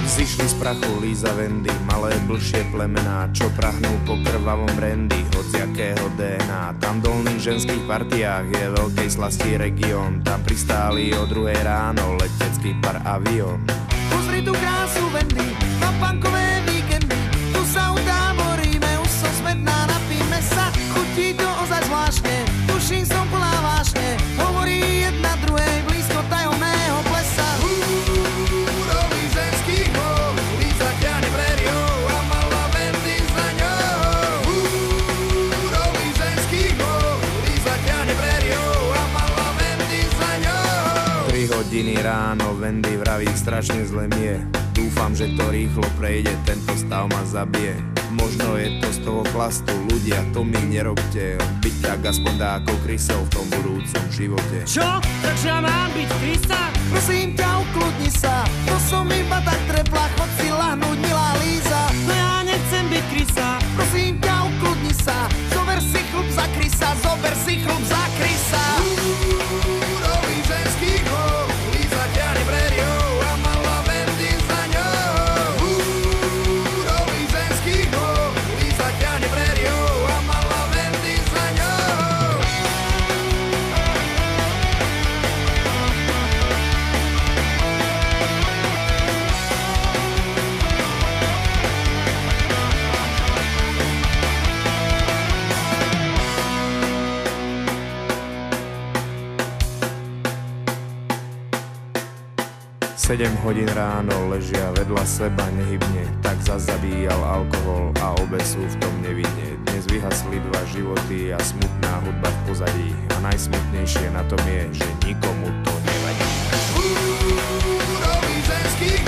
Zišli z prachu Líza Wendy, malé blšie plemená, čo prahnú po krvavom brandy, hociakého DNA. Tam v dolných ženských partiách je veľkej slasti región, tam pristáli o 2 ráno letecký par avión. Pozri tú krásu Wendy, na punkové víkendy, tu sa utáboríme, už som smetná, napíme sa, chutí to ozaj zvláštne, tuším som plná vášne, hovorí jedna druhej blízko tajomného plesa. Rolí ženský gól, Líza ťahne prériou a malá Wendy za ňou. Rolí ženský gól, Líza ťahne prériou a malá Wendy za ňou. 3 hodiny ráno, Wendy vraví, strašne zle mi je. Dúfam, že to rýchlo prejde, tento stav ma zabije. Možno je to z toho chlastu, ľudia, to mi nerobte. Byť tak aspoň dákou krysov v tom budúcom živote. Čo? Takže ja mám byť krysa? Prosím ťa, ukludni sa, to som iba tak trepla, chod si lahnúť, milá Líza. No ja nechcem byť krysa. Prosím ťa, ukludni sa, zober si chlup za krysa, zober si chlup za krysa. Rolí ženský gól, Líza ťahne prériou a malá Wendy za ňou. Rolí ženský gól, Líza ťahne prériou a malá Wendy za ňou. 7 hodín ráno ležia vedľa seba nehybne, tak zas zabíjal alkohol a obe sú v tom nevinne. Dnes vyhasli 2 životy a smutná hudba v pozadí a najsmutnejšie na tom je, že nikomu to nevadí. Rolí ženský